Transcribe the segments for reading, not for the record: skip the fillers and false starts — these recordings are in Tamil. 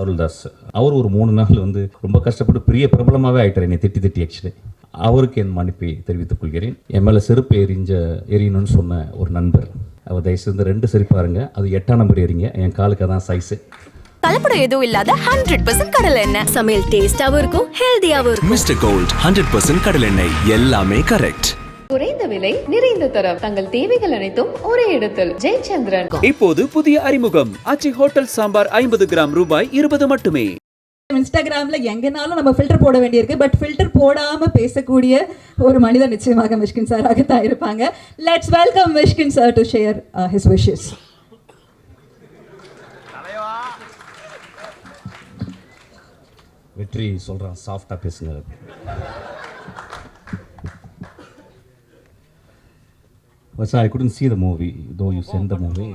அருள்தாஸ். அவர் ஒரு 3 நாள் வந்து ரொம்ப கஷ்டப்பட்டு பெரிய பிரபலமாகவே ஆகிட்டார் என்னை திட்டி திட்டி. ஆக்சுவலி அவருக்கு என் மன்னிப்பை தெரிவித்துக் கொள்கிறேன். என் மேலே செருப்பு எரியணும்னு சொன்ன ஒரு நண்பர், அவர் தயவுசெய்து 2 செருப்பு பாருங்க, அது 8ஆம் நம்பர் எறிங்க, என் காலுக்கு அதான் சைஸு. கலப்படம் எதுவும் இல்லாத 100% கடலை எண்ணெய். சமையல் டேஸ்டாவும் இருக்கும், ஹெல்தியாவும் இருக்கும். மிஸ்டர் கோல்ட் 100% கடலை எண்ணெய், எல்லாமே கரெக்ட். குறைந்த விலை, நிறைந்த தரம், தங்கள் தேவைகள் அனைத்தும் ஒரே இடத்தில். ஜெயச்சந்திரன். இப்போது புதிய அறிமுகம் ஆச்சி ஹோட்டல் சாம்பார் 50 கிராம் ரூபாய் 20 மட்டுமே. இன்ஸ்டாகிராம்ல எங்கனாலும் நம்ம ஃபில்டர் போட வேண்டியிருக்கு. பட் ஃபில்டர் போடாம பேசக்கூடிய ஒரு மனிதர் நிச்சயமாக மிஷ்கின் சாராக தான் இருப்பாங்க. Let's welcome Mysskin sir to share his wishes. வெற்றி சொல்கிறான், சாஃப்டாக பேசுங்க. I couldn't see the movie, though you sent the movie.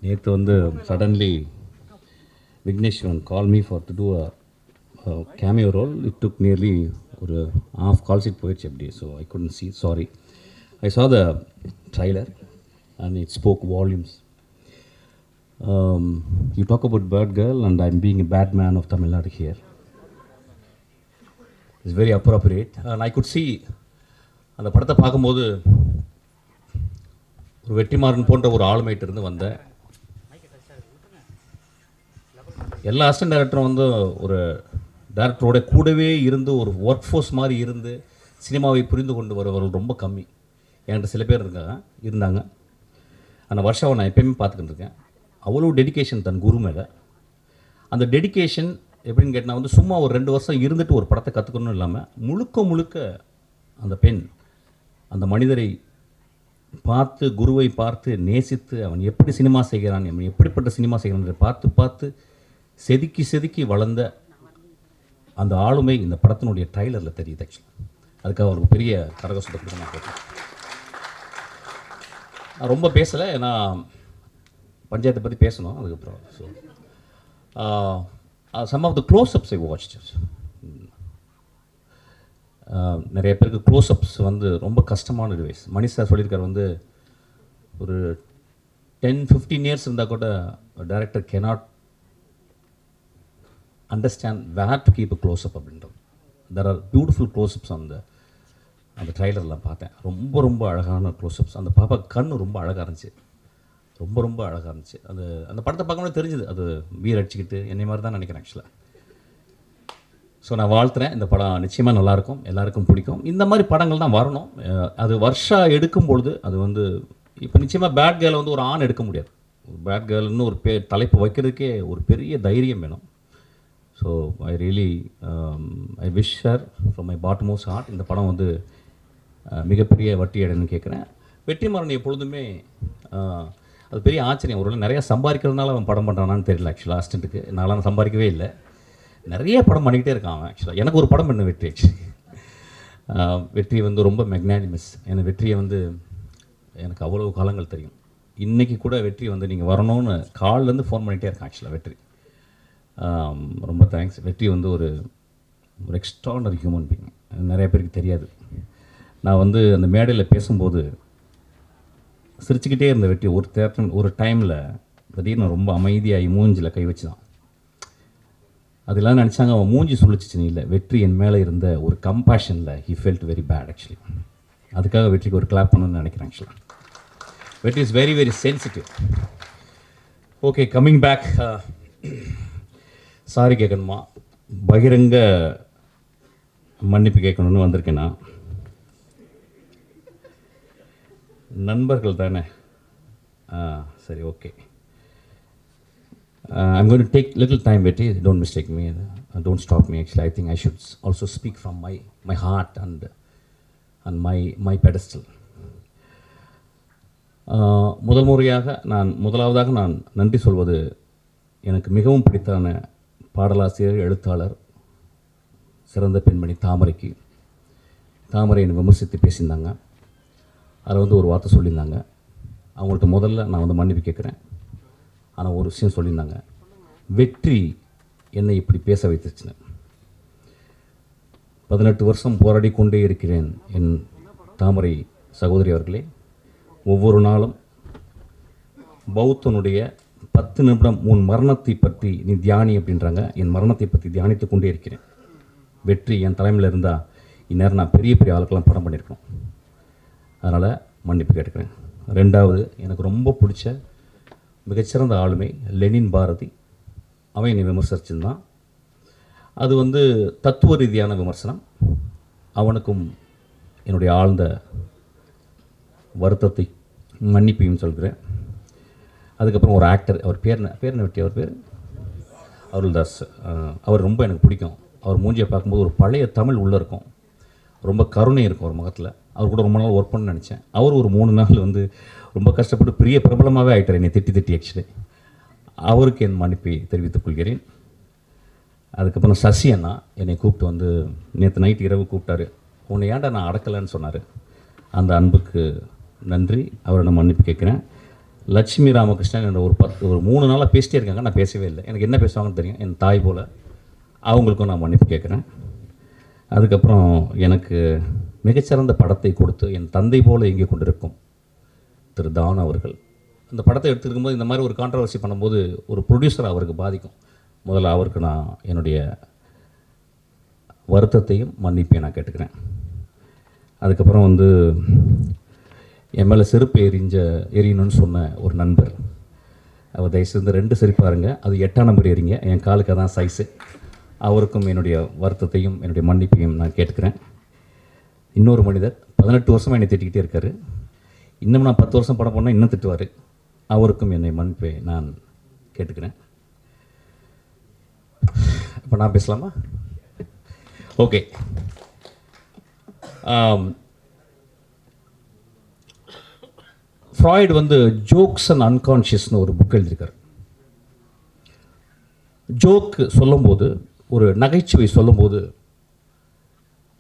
நேற்று வந்து suddenly Vigneshwan called me to do a cameo role. It took nearly ஒரு half calls it போயிடுச்சு அப்படியே. So I couldn't see, sorry. I saw the trailer and it spoke volumes. You talk about Bird Girl and I'm being a bad man of Tamil Nadu here. It's very appropriate. And I could see அந்த படத்தை பார்க்கும்போது ஒரு வெற்றிமாறன் போன்ற ஒரு ஆளுமைட்டு இருந்து வந்த எல்லா அசிஸ்டன்ட் டைரக்டரும் வந்து ஒரு டைரக்டரோட கூடவே இருந்து ஒரு ஒர்க் ஃபோர்ஸ் மாதிரி இருந்து சினிமாவை புரிந்து கொண்டு வருவர்கள் ரொம்ப கம்மி. என்கிட்ட சில பேர் இருந்தாங்க. அந்த வருஷாவை நான் எப்பயுமே பார்த்துக்கிட்டு இருக்கேன். அவ்வளோ டெடிக்கேஷன் தன் குரு மேலே. அந்த டெடிக்கேஷன் எப்படின்னு கேட்டால் வந்து சும்மா ஒரு 2 வருஷம் இருந்துட்டு ஒரு படத்தை கற்றுக்கணும் இல்லாமல் முழுக்க அந்த பெண் அந்த மனிதரை பார்த்து, குருவை பார்த்து நேசித்து, அவன் எப்படி சினிமா செய்கிறான், அவன் எப்படிப்பட்ட சினிமா செய்கிறான் பார்த்து செதுக்கி வளர்ந்த அந்த ஆளுமை இந்த படத்தினுடைய ட்ரைலரில் தெரியுது. ஆக்சுவலாக அதுக்காக அவருக்கு பெரிய கரகோஷத்தை கொடுத்து நான் கேட்டேன். நான் ரொம்ப பேசலை, ஏன்னா பஞ்சாயத்தை பற்றி பேசணும் அதுக்கப்புறம். So some of the closeups I watched. நிறைய பேருக்கு க்ளோஸ்அப்ஸ் வந்து ரொம்ப கஷ்டமான டிவைஸ். மணி சார் சொல்லியிருக்கார் வந்து ஒரு 10-15 இயர்ஸ் இருந்தால் கூட director cannot understand where to keep a closeup அப்படின்றது. தெர் ஆர் பியூட்டிஃபுல் க்ளோஸ்அப்ஸ் அந்த ட்ரைலர்லாம் பார்த்தேன். ரொம்ப அழகான க்ளோஸ்அப்ஸ். அந்த பாப்பா கண் ரொம்ப அழகாக இருந்துச்சு, ரொம்ப அழகாக இருந்துச்சு. அந்த படத்தை பார்க்கும்போது தெரிஞ்சுது அது வீர் அடிச்சுக்கிட்டு என்னை மாதிரி தான் நினைக்கிறேன் ஆக்சுவலாக. ஸோ நான் வாழ்த்துறேன். இந்த படம் நிச்சயமாக நல்லாயிருக்கும், எல்லாருக்கும் பிடிக்கும். இந்த மாதிரி படங்கள் தான் வரணும். அது வருஷா எடுக்கும்பொழுது அது வந்து இப்போ நிச்சயமாக பேட் கேர்ளை வந்து ஒரு ஆண் எடுக்க முடியாது. ஒரு பேட் கேர்ள்னு ஒரு தலைப்பு வைக்கிறதுக்கே ஒரு பெரிய தைரியம் வேணும். So I wish her from my bottommost heart. இந்த படம் வந்து மிகப்பெரிய வட்டி அடைன்னு கேட்குறேன். வெற்றிமாறன் எப்பொழுதுமே அது பெரிய ஆச்சரியம். ஒருவேளை நிறையா சம்பாதிக்கிறதுனால அவன் படம் பண்ணுறானான்னு தெரியல. ஆக்சுவலாக அசிஸ்டண்ட்டுக்கு நான்லாம் சம்பாதிக்கவே இல்லை, நிறைய படம் பண்ணிக்கிட்டே இருக்கான் அவன். ஆக்சுவலாக எனக்கு ஒரு படம் பண்ண வெற்றி. வெற்றி வந்து ரொம்ப மெக்னானிமஸ். எனக்கு வெற்றியை வந்து எனக்கு அவ்வளோ காலங்கள் தெரியும். இன்றைக்கி கூட வெற்றி வந்து நீங்கள் வரணும்னு கால்லேருந்து ஃபோன் பண்ணிகிட்டே இருக்கான். ஆக்சுவலாக வெற்றி ரொம்ப தேங்க்ஸ். வெற்றி வந்து ஒரு எக்ஸ்ட்ரானரி ஹியூமன் பீயிங். நிறைய பேருக்கு தெரியாது. நான் வந்து அந்த மேடையில் பேசும்போது சிரிச்சுக்கிட்டே இருந்த வெற்றி ஒரு டைமில் திடீர்னு ரொம்ப அமைதியாகி மூஞ்சில் கை வச்சு தான். அதெல்லாம் நினச்சாங்க அவன் மூஞ்சி சொல்லிச்சின்னு இல்லை, வெற்றி என் மேலே இருந்த ஒரு கம்பேஷனில் he felt very bad actually. அதுக்காக வெற்றிக்கு ஒரு கிளாப் பண்ணணும்னு நினைக்கிறேன். ஆக்சுவலாக Vetri is very sensitive. Okay, coming back. Sorry கேட்கணுமா, பகிரங்க மன்னிப்பு கேட்கணும்னு வந்திருக்கேன் நான். நண்பர்கள் தானே, சரி okay. I'm going to take little time, Betty. Don't mistake me. Don't stop me. Actually, I think I should also speak from my heart and my pedestal. முதலாவதாக நான் நன்றி சொல்வது எனக்கு மிகவும் பிடித்தான பாடலாசிரியர், எழுத்தாளர், சிறந்த பெண்மணி தாமரைக்கு. தாமரை என்னை விமர்சித்து பேசியிருந்தாங்க. அதில் வந்து ஒரு வார்த்தை சொல்லியிருந்தாங்க. அவங்கள்ட்ட முதல்ல நான் வந்து மன்னிப்பு கேட்குறேன். ஆனால் ஒரு விஷயம் சொல்லியிருந்தாங்க, வெற்றி என்னை இப்படி பேச வைத்துச்சுன்னு. 18 வருஷம் போராடி கொண்டே இருக்கிறேன் என் தாமரை சகோதரி அவர்களே. ஒவ்வொரு நாளும் பௌத்தனுடைய 10 நிமிடம் உன் மரணத்தை பற்றி நீ தியானி அப்படின்றாங்க. என் மரணத்தை பற்றி தியானித்து கொண்டே இருக்கிறேன். வெற்றி என் தலைமையில் இருந்தால் இந்நேரம் நான் பெரிய பெரிய ஆளுக்கெல்லாம் படம் பண்ணியிருக்கணும். அதனால் மன்னிப்பு கேட்டுக்கிறேன். 2வது, எனக்கு ரொம்ப பிடிச்ச மிகச்சிறந்த ஆளுமை லெனின் பாரதி. அவன் என்னை விமர்சிச்சிருந்தான். அது வந்து தத்துவ ரீதியான விமர்சனம். அவனுக்கும் என்னுடைய ஆழ்ந்த வருத்தத்தை மன்னிப்பையும் சொல்கிறேன். அதுக்கப்புறம் ஒரு ஆக்டர், அவர் பேர் வெட்டி, அவர் பேர் அருள்தாஸ். அவர் ரொம்ப எனக்கு பிடிக்கும். அவர் மூஞ்சியை பார்க்கும்போது ஒரு பழைய தமிழ் உள்ளே இருக்கும், ரொம்ப கருணை இருக்கும் ஒரு முகத்தில். அவர் கூட ரொம்ப நாள் ஒர்க் பண்ண நினச்சேன். அவர் ஒரு 3 நாள் வந்து ரொம்ப கஷ்டப்பட்டு பெரிய பிரபலமாகவே ஆகிட்டார் என்னை திட்டி ஆக்சுவலி. அவருக்கு என் மன்னிப்பை தெரிவித்துக் கொள்கிறேன். அதுக்கப்புறம் சசி அண்ணா என்னை கூப்பிட்டு வந்து நேற்று நைட் இரவு கூப்பிட்டாரு. உன்னை ஏன்டா நான் அடக்கலைன்னு சொன்னார். அந்த அன்புக்கு நன்றி. அவரை நான் மன்னிப்பு கேட்குறேன். லட்சுமி ராமகிருஷ்ணன் என்னோட ஒரு 3 நாளாக பேசிட்டே இருக்காங்க, நான் பேசவே இல்லை. எனக்கு என்ன பேசுவாங்கன்னு தெரியும், என் தாய் போல். அவங்களுக்கும் நான் மன்னிப்பு கேட்குறேன். அதுக்கப்புறம் எனக்கு மிகச்சிறந்த படத்தை கொடுத்து என் தந்தை போல் இயங்கிக் கொண்டிருக்கும் திரு தான் அவர்கள். அந்த படத்தை எடுத்துருக்கும் போது இந்த மாதிரி ஒரு கான்ட்ரவர்சி பண்ணும்போது ஒரு ப்ரொடியூசர் அவருக்கு பாதிக்கும். முதல்ல அவருக்கு நான் என்னுடைய வருத்தத்தையும் மன்னிப்பையும் நான் கேட்டுக்கிறேன். அதுக்கப்புறம் வந்து என் மேலே செருப்பு எரியணும்னு சொன்ன ஒரு நண்பர், அவர் தயவுசெய்து 2 செருப்பு பாருங்க, அது 8ஆம் நம்பர் எறிங்க, என் காலுக்கு அதான் சைஸு. அவருக்கும் என்னுடைய வருத்தத்தையும் என்னுடைய மன்னிப்பையும் நான் கேட்டுக்கிறேன். இன்னொரு மனிதர் 18 வருஷமாக என்னை திட்டிக்கிட்டே இருக்கார். இன்னும் நான் 10 வருஷம் படம் பண்ணால் இன்னும் திட்டுவார். அவருக்கும் என்னை மன்னிப்பை நான் கேட்டுக்கிறேன். இப்போ நான் பேசலாமா? ஓகே. ஃப்ராய்டு வந்து ஜோக்ஸ் அண்ட் அன்கான்ஷியஸ்னு ஒரு புக் எழுதியிருக்கார். ஜோக்கு சொல்லும்போது, ஒரு நகைச்சுவை சொல்லும்போது,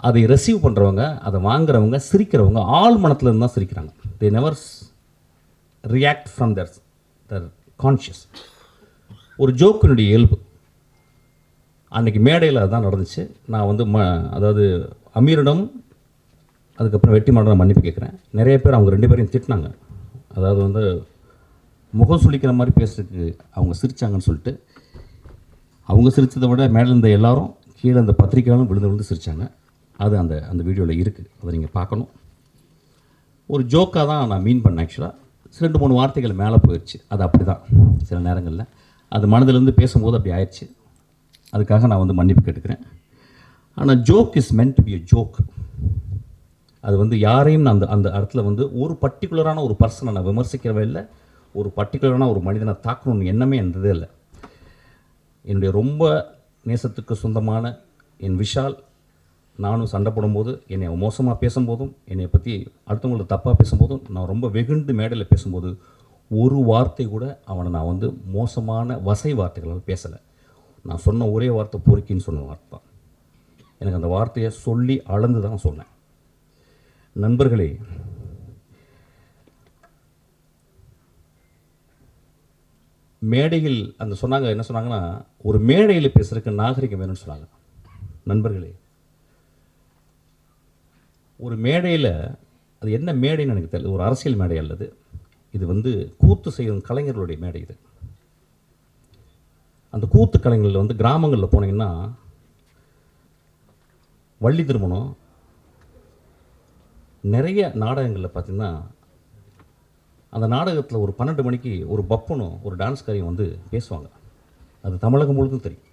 அதை ரிசீவ் பண்ணுறவங்க, அதை வாங்குறவங்க, சிரிக்கிறவங்க ஆள் மனத்தில் இருந்து தான் சிரிக்கிறாங்க. They never react from their conscious. ஒரு ஜோக்கினுடைய இயல்பு. அன்றைக்கி மேடையில் அதுதான் நடந்துச்சு. நான் வந்து அதாவது அமீரிடம் அதுக்கப்புறம் வெற்றிமாறன் மன்னிப்பு கேட்குறேன். நிறைய பேர் அவங்க 2 பேரையும் திட்டினாங்க. அதாவது வந்து முகம் சுளிக்கிற மாதிரி பேசுறதுக்கு அவங்க சிரித்தாங்கன்னு சொல்லிட்டு, அவங்க சிரித்ததை விட மேலே இருந்த எல்லாரும் கீழே அந்த பத்திரிக்கையாலும் விழுந்து சிரித்தாங்க. அது அந்த வீடியோவில் இருக்குது, அதை நீங்கள் பார்க்கணும். ஒரு ஜோக்காக தான் நான் மீன் பண்ணேன். ஆக்சுவலாக 2-3 வார்த்தைகள் மேலே போயிடுச்சு. அது அப்படி தான் சில நேரங்களில் அது மனதிலேருந்து பேசும்போது அப்படி ஆயிடுச்சு. அதுக்காக நான் வந்து மன்னிப்பு கேட்டுக்கிறேன். ஆனால் joke is meant to be a joke. அது வந்து யாரையும் நான் அந்த இடத்துல வந்து ஒரு பர்டிகுலரான ஒரு பர்சனை நான் விமர்சிக்கிறவே இல்லை, ஒரு பர்டிகுலரான ஒரு மனிதனை தாக்கணும்னு எண்ணமே இருந்ததே இல்லை. என்னுடைய ரொம்ப நேசத்துக்கு சொந்தமான என் விஷால் நானும் சண்டை போடும்போது, என்னை மோசமாக பேசும்போதும், என்னை பற்றி அடுத்தவங்களுக்கு தப்பாக பேசும்போதும், நான் ரொம்ப வெகுண்டு மேடையில் பேசும்போது ஒரு வார்த்தை கூட அவனை நான் வந்து மோசமான வசை வார்த்தைகளால் பேசலை. நான் சொன்ன ஒரே வார்த்தை பொறுக்கின்னு சொன்ன வார்த்தை தான். எனக்கு அந்த வார்த்தையை சொல்லி அளந்து தான் சொன்னேன். நண்பர்களே, மேடையில் அந்த சொன்னாங்க, என்ன சொன்னாங்கன்னா, ஒரு மேடையில் பேசுறதுக்கு நாகரிகம் வேணும்னு சொன்னாங்க. நண்பர்களே, ஒரு மேடையில், அது என்ன மேடைன்னு எனக்கு தெரியல, ஒரு அரசியல் மேடை அல்லது இது வந்து கூத்து செய்யும் கலைஞர்களுடைய மேடை. இது அந்த கூத்து கலைஞர்கள் வந்து கிராமங்களில் போனீங்கன்னா வள்ளி திருமணம் நிறைய நாடகங்களில் பார்த்திங்கன்னா, அந்த நாடகத்தில் ஒரு 12 மணிக்கு ஒரு பப்பனும் ஒரு டான்ஸ்காரியும் வந்து பேசுவாங்க. அது தமிழகம் முழுதும் தெரியும்.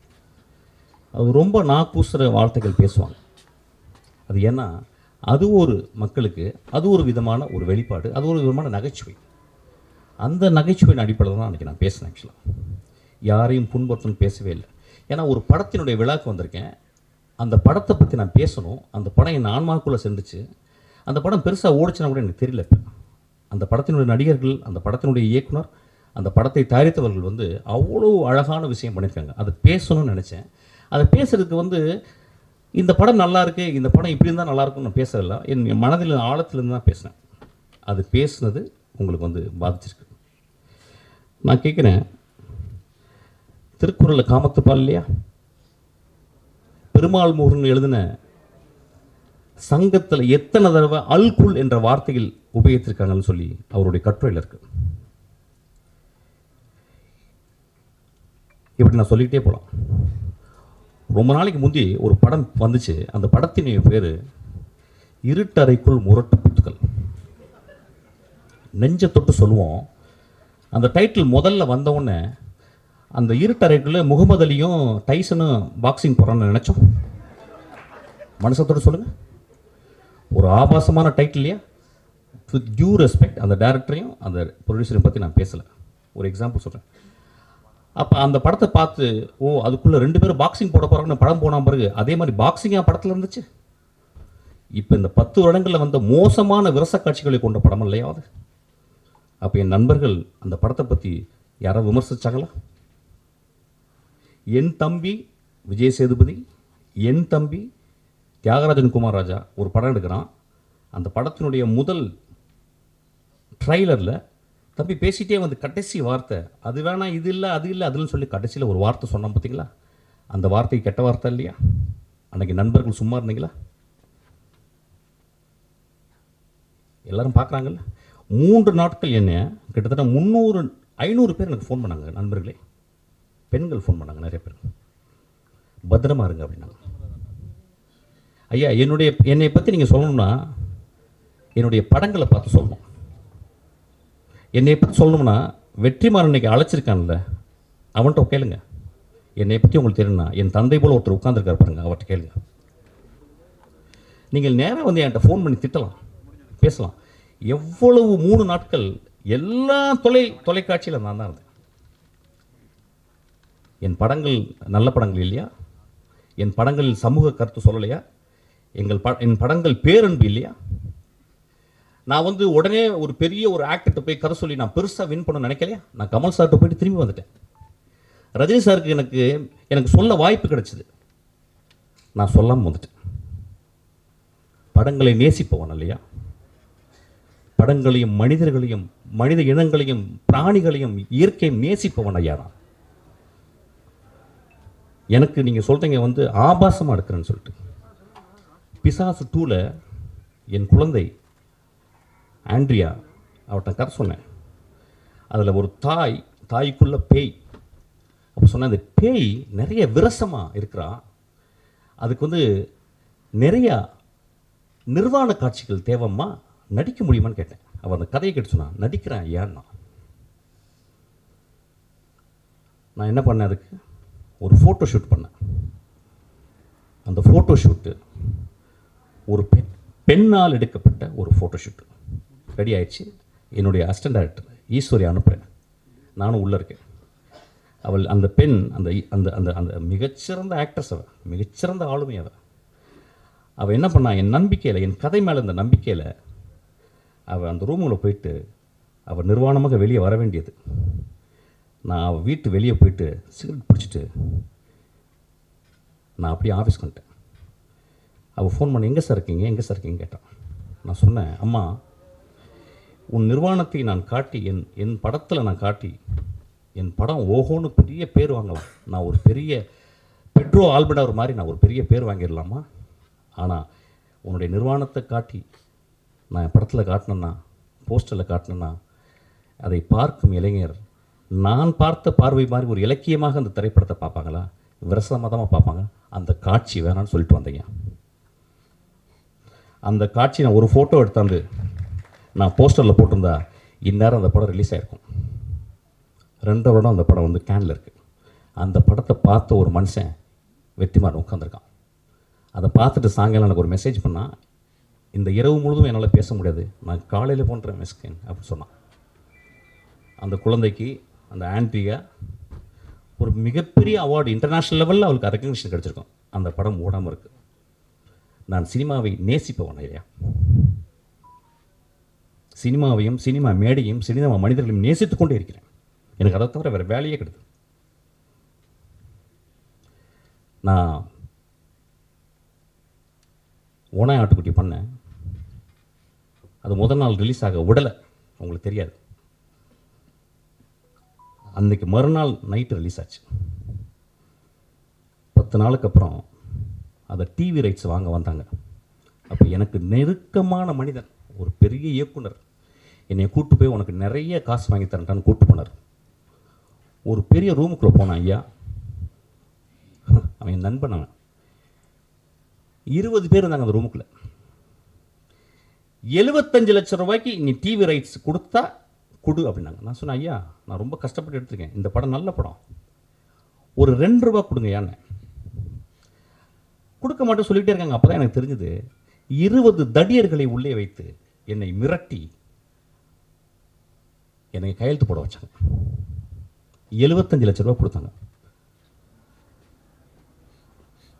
அது ரொம்ப நாக்கூசுற வார்த்தைகள் பேசுவாங்க. அது ஏன்னா அது ஒரு மக்களுக்கு அது ஒரு விதமான ஒரு வெளிப்பாடு, அது ஒரு விதமான நகைச்சுவை. அந்த நகைச்சுவையின் அடிப்படையில் தான் அன்றைக்கி நான் பேசினேன். ஆக்சுவலாக யாரையும் புண்படுத்தணும்னு பேசவே இல்லை. ஏன்னா ஒரு படத்தினுடைய விழாக்கு வந்திருக்கேன், அந்த படத்தை பற்றி நான் பேசணும். அந்த படம் என் ஆன்மாக்குள்ளே சென்றுச்சு. அந்த படம் பெருசாக ஓடிச்சுன்னா கூட எனக்கு தெரியல. இப்போ அந்த படத்தினுடைய நடிகர்கள், அந்த படத்தினுடைய இயக்குனர், அந்த படத்தை தயாரித்தவர்கள் வந்து அவ்வளோ அழகான விஷயம் பண்ணியிருக்காங்க. அதை பேசணும்னு நினச்சேன். அதை பேசுகிறதுக்கு வந்து இந்த படம் நல்லா இருக்குது, இந்த படம் இப்படி இருந்தால் நல்லாயிருக்கும்னு நான் பேசுகிறதில்ல, என் மனதில் ஆழத்துலேருந்து தான் பேசினேன். அது பேசுனது உங்களுக்கு வந்து பாதிச்சிருக்கு. நான் கேட்குறேன், திருக்குறளில் காமத்துப்பால் இல்லையா, பெருமாள் முருகன் எழுதின சங்கத்தில் எத்தனை தடவை அல்குல் என்ற வார்த்தைகள் உபயோகித்திருக்காங்கன்னு சொல்லி அவருடைய கட்டுரையில் இருக்கு. இப்படி நான் சொல்லிக்கிட்டே போகலாம். ரொம்ப நாளைக்கு முந்தி ஒரு படம் வந்துச்சு. அந்த படத்தினுடைய பேர் இருட்டறைக்குள் முரட்டு குத்துக்கள். நெஞ்ச தொட்டு சொல்லுவோம். அந்த டைட்டில் முதல்ல வந்தவுடனே அந்த இருட்டறைக்குள்ளே முகமது அலியும் டைசனும் பாக்ஸிங் போகிறான்னு நினச்சோம். மனுஷத்தோடு சொல்லுங்கள். ஒரு ஆபாசமான டைட்டில் இல்லையா? வித் டியூ ரெஸ்பெக்ட் அந்த டேரக்டரையும் அந்த ப்ரொடியூசரையும் பற்றி நான் பேசலை, ஒரு எக்ஸாம்பிள் சொல்கிறேன். அப்போ அந்த படத்தை பார்த்து அதுக்குள்ளே 2 பேரும் பாக்ஸிங் போட போகிறாங்கன்னு படம் போன பிறகு அதே மாதிரி பாக்ஸிங்காக படத்தில் இருந்துச்சு. இப்போ இந்த 10 வருடங்களில் வந்த மோசமான விரச காட்சிகளை கொண்ட படம் இல்லையா அது? அப்போ என் நண்பர்கள் அந்த படத்தை பற்றி யாராவது விமர்சிச்சாங்களா? என் தம்பி விஜய் சேதுபதி, என் தம்பி தியாகராஜன் குமார் ராஜா ஒரு படம் எடுக்கிறான். அந்த படத்தினுடைய முதல் ட்ரைலரில் தம்பி பேசிகிட்டே வந்து கடைசி வார்த்தை, அது வேணாம், இது இல்லை, அது இல்லை, அதுன்னு சொல்லி கடைசியில் ஒரு வார்த்தை சொன்னோம் பார்த்தீங்களா? அந்த வார்த்தை கெட்ட வார்த்தை இல்லையா? அன்றைக்கி நண்பர்கள் சும்மா இருந்தீங்களா? எல்லோரும் பார்க்குறாங்கல்ல. 3 நாட்கள் என்ன கிட்டத்தட்ட 500 பேர் எனக்கு ஃபோன் பண்ணாங்க, நண்பர்களே, பெண்கள் ஃபோன் பண்ணாங்க நிறைய பேர். பத்திரமா இருங்க அப்படின்னாங்க. ஐயா, என்னை பற்றி நீங்கள் சொல்லணும்னா என்னுடைய படங்களை பார்த்து சொல்லணும். என்னை பற்றி சொல்லணும்னா வெற்றிமாறன் இன்னைக்கு அழைச்சிருக்கான்ல, அவன்கிட்ட கேளுங்க. என்னை பற்றி உங்களுக்கு தெரியும்னா என் தந்தை போல் ஒருத்தர் உட்காந்துருக்காரு பாருங்க, அவர்கிட்ட கேளுங்க. நீங்கள் நேராக வந்து என்கிட்ட ஃபோன் பண்ணி திட்டலாம், பேசலாம். எவ்வளவு 3 நாட்கள் எல்லா தொலைக்காட்சியில் நான் தான் இருந்தேன். என் படங்கள் நல்ல படங்கள் இல்லையா? என் படங்களில் சமூக கருத்து சொல்லலையா? என் படங்கள் பேரன்பு இல்லையா? நான் வந்து உடனே ஒரு பெரிய ஒரு ஆக்டர்கிட்ட போய் கதை சொல்லி நான் பெருசாக வின் பண்ண நினைக்கலையா? நான் கமல் சார்கிட்ட போயிட்டு திரும்பி வந்துட்டேன். ரஜினி சாருக்கு எனக்கு சொல்ல வாய்ப்பு கிடைச்சிது, நான் சொல்லாமல் வந்துட்டேன். படங்களை நேசிப்பவன் இல்லையா? படங்களையும் மனிதர்களையும் மனித இனங்களையும் பிராணிகளையும் இயற்கையும் நேசிப்பவன் ஐயா தான். எனக்கு நீங்கள் சொல்கிறீங்க வந்து ஆபாசமாக எடுக்கிறேன்னு சொல்லிட்டு. பிசாசு 2ல் என் குழந்தை ஆண்ட்ரியா அவர்கிட்ட கதை சொன்னேன். அதில் ஒரு தாய்க்குள்ள பேய். அப்போ சொன்னேன், அந்த பேய் நிறைய விரசமாக இருக்கிறா, அதுக்கு வந்து நிறையா நிர்வாண காட்சிகள் தேவைம்மா, நடிக்க முடியுமான்னு கேட்டேன். அவள் அந்த கதையை கேட்டு சொன்னான், நடிக்கிறேன் ஏன்னா. நான் என்ன பண்ணேன், அதுக்கு ஒரு ஃபோட்டோ ஷூட் பண்ணேன். அந்த ஃபோட்டோ ஷூட்டு ஒரு பெண்ணால் எடுக்கப்பட்ட ஒரு ஃபோட்டோ ஷூட்டு ரெடி ஆயிடுச்சு. என்னுடைய அசிஸ்டன்ட் டைரக்டர் ஈஸ்வரி அனுப்புகிறேன், நானும் உள்ளே இருக்கேன். அவள் அந்த பெண் அந்த அந்த அந்த அந்த மிகச்சிறந்த ஆக்ட்ரஸ், அவள் மிகச்சிறந்த ஆளுமை. அவள் என்ன பண்ணா, என் நம்பிக்கையில், என் கதை மேலே இந்த நம்பிக்கையில் அவள் அந்த ரூமில் போயிட்டு அவள் நிர்வாணமாக வெளியே வர வேண்டியது. நான் அவள் வீட்டு வெளியே போயிட்டு சிகரெட் பிடிச்சிட்டு நான் அப்படியே ஆஃபீஸ்க்கு வந்துட்டேன். அவள் ஃபோன் பண்ணி எங்கே சார் இருக்கீங்க கேட்டான். நான் சொன்னேன், அம்மா, உன் நிர்வாணத்தை நான் காட்டி என் படத்தில் நான் காட்டி என் படம் ஓஹோன்னு பெரிய பேர் வாங்கலாம். நான் ஒரு பெரிய பெட்ரோ ஆல்பர்டர் மாதிரி நான் ஒரு பெரிய பேர் வாங்கிடலாமா? ஆனால் உன்னுடைய நிர்வாணத்தை காட்டி நான் என் படத்தில் காட்டினேன்னா, போஸ்டரில் காட்டினேன்னா, அதை பார்க்கும் இளைஞர் நான் பார்த்த பார்வை மாதிரி ஒரு இலக்கியமாக அந்த திரைப்படத்தை பார்ப்பாங்களா, விரசமாக பார்ப்பாங்க? அந்த காட்சி வேணான்னு சொல்லிட்டு வந்தீங்க. அந்த காட்சி நான் ஒரு ஃபோட்டோ எடுத்தாந்து நான் போஸ்டரில் போட்டிருந்தா இந்நேரம் அந்த படம் ரிலீஸ் ஆகிருக்கும். 2 வருடம் அந்த படம் வந்து கேனில் இருக்குது. அந்த படத்தை பார்த்த ஒரு மனுஷன் வெற்றிமாறன் உட்காந்துருக்கான். அதை பார்த்துட்டு சாயங்காலம் எனக்கு ஒரு மெசேஜ் பண்ணால், இந்த இரவு முழுதும் என்னால் பேச முடியாது, நான் காலையில் போன்றேன் மெஸ்கின் அப்படின்னு சொன்னான். அந்த குழந்தைக்கு, அந்த ஆண்ட்ரியா, ஒரு மிகப்பெரிய அவார்டு இன்டர்நேஷ்னல் லெவலில் அவளுக்கு ரெக்கக்னிஷன் கிடச்சிருக்கும். அந்த படம் ஓடாமல் இருக்குது. நான் சினிமாவை நேசிப்பவன் இல்லையா? சினிமாவையும் சினிமா மேடையும் சினிமா மனிதர்களையும் நேசித்து கொண்டே இருக்கிறேன். எனக்கு அதை தவிர வேறு வேலையே கிடையாது. நான் ஓனாய் ஆட்டுக்குட்டி பண்ணேன். அது முதல் நாள் ரிலீஸ் ஆக விடலை, உங்களுக்கு தெரியாது. அன்றைக்கி மறுநாள் நைட்டு ரிலீஸ் ஆச்சு. 10 நாளுக்கு அப்புறம் அதை டிவி ரைட்ஸ் வாங்க வந்தாங்க. அப்போ எனக்கு நெருக்கமான மனிதன், ஒரு பெரிய இயக்குனர், என்னை கூப்பிட்டு போய் உனக்கு நிறைய காசு வாங்கி தரேன்ட்டான்னு கூப்பிட்டு போனார். ஒரு பெரிய ரூமுக்குள்ளே போனேன். ஐயா, அவன் என் நண்பன். அவன் 20 பேர் இருந்தாங்க அந்த ரூமுக்குள்ள. 75 லட்சம் ரூபாய்க்கு நீ டிவி ரைட்ஸ் கொடுத்தா கொடு அப்படின்னாங்க. நான் சொன்னேன், ஐயா நான் ரொம்ப கஷ்டப்பட்டு எடுத்திருக்கேன், இந்த படம் நல்ல படம், ஒரு 2 ரூபா கொடுங்க. ஏன்னு கொடுக்க மாட்டேன் சொல்லிகிட்டே இருக்காங்க. அப்போ தான் எனக்கு தெரிஞ்சது 20 தடியர்களை உள்ளே வைத்து என்னை மிரட்டி என்னை கையெழுத்து போட வச்சாங்க. 75 லட்சம் ரூபா கொடுத்தாங்க.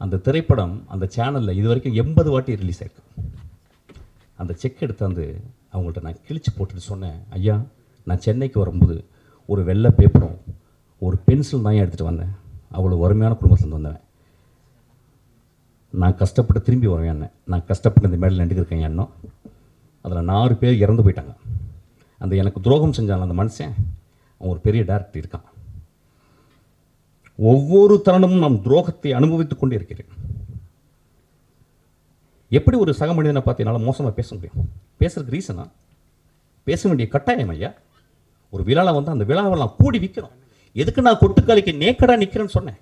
அந்த திரைப்படம் அந்த சேனலில் இது வரைக்கும் 80 வாட்டி ரிலீஸ் ஆயிருக்கு. அந்த செக் எடுத்தாந்து அவங்கள்ட்ட நான் கிழிச்சு போட்டுட்டு சொன்னேன், ஐயா நான் சென்னைக்கு வரும்போது ஒரு வெள்ளை பேப்பரும் ஒரு பென்சில் தான் எடுத்துகிட்டு வந்தேன். அவ்வளோ வறுமையான குடும்பத்துலேருந்து வந்தவன். நான் கஷ்டப்பட்டு திரும்பி வருவேன். நான் கஷ்டப்பட்டு இந்த மேடையில் நடிக்கிறேன். எண்ணம் அதில் 4 பேர் இறந்து போயிட்டாங்க. அந்த எனக்கு துரோகம் செஞ்சாங்க அந்த மனுஷன், அவன் ஒரு பெரிய டைரக்டர் இருக்கான். ஒவ்வொரு தருணமும் நான் துரோகத்தை அனுபவித்துக் கொண்டே இருக்கிறேன். எப்படி ஒரு சக மனிதனை பார்த்து என்னால் மோசமாக பேச முடியும்? பேசுறதுக்கு ரீசனா பேச வேண்டிய கட்டாயம் ஐயா. ஒரு விழாவில் வந்து அந்த விழாவை நான் கூடி விற்கிறோம். எதுக்கு நான் கொட்டுக்காலிக்கு நேக்கடாக நிற்கிறேன்னு சொன்னேன்?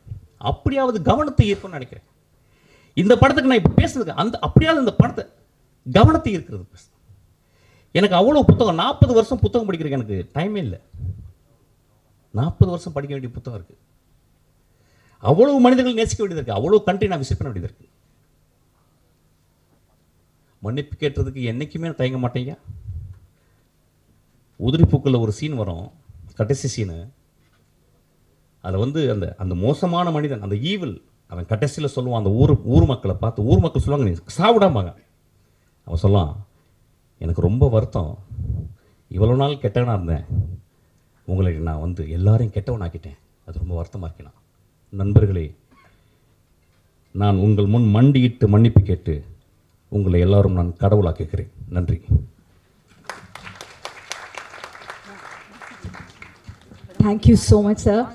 அப்படியாவது கவனத்தை ஈர்க்கணும்னு நினைக்கிறேன். இந்த படத்துக்கு நான் இப்போ பேசுறதுக்கு அப்படியாவது இந்த படத்தை கவனத்தை ஈர்க்கிறது பேச. எனக்கு அவ்வளோ புத்தகம், 40 வருஷம் புத்தகம் படிக்கிறதுக்கு எனக்கு டைமே இல்லை. 40 வருஷம் படிக்க வேண்டிய புத்தகம் இருக்குது. அவ்வளோ மனிதர்கள் நேசிக்க வேண்டியது இருக்குது. அவ்வளோ கண்ட்ரி நான் விசிட் பண்ண வேண்டியது இருக்குது. மன்னிப்பு கேட்டதுக்கு என்றைக்குமே நான் தயங்க மாட்டேங்க. உதிரிப்பூக்களில் ஒரு சீன் வரும், கடைசி சீனு. அதில் வந்து அந்த அந்த மோசமான மனிதன், அந்த ஈவில், அவன் கடைசியில் சொல்லுவான் அந்த ஊர் மக்களை பார்த்து. ஊர் மக்கள் சொல்லுவாங்க, நீ சாப்பிடாமாங்க. அவன் சொல்லான், எனக்கு ரொம்ப வருத்தம், இவ்வளோ நாள் கெட்டவனாக இருந்தேன், உங்களை நான் வந்து எல்லாரையும் கெட்டவனாக்கிட்டேன், அது ரொம்ப வருத்தமாக இருக்கேன். நண்பர்களே, நான் உங்கள் முன் மண்டியிட்டு மன்னிப்பு கேட்டு உங்களை எல்லாரும் நான் கடவுளாக்குகிறேன். நன்றி. Thank you so much sir.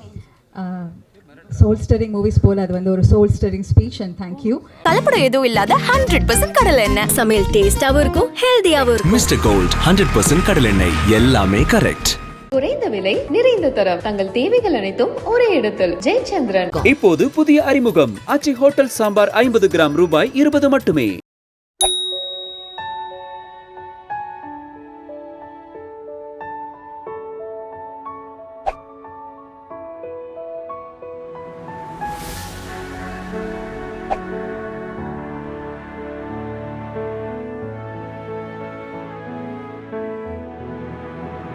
Soul stirring movies போல அது வந்து ஒரு soul stirring speech and thank you. கலப்படம் எதுவும் இல்லாத 100% கடலை எண்ணெய். சமையல் டேஸ்டாவும் இருக்கும், ஹெல்தியாவும் இருக்கும். மிஸ்டர் கோல்ட் 100% கடலெண்ணெய், எல்லாமே கரெக்ட். குறைந்த விலை நிறைந்த தரம் தங்கள் தேவைகள் அனைத்தும் ஒரே இடத்தில். ஜெயச்சந்திரன். இப்போது புதிய அறிமுகம் ஆச்சி ஹோட்டல் சாம்பார் 50 கிராம் ரூபாய் 20 மட்டுமே.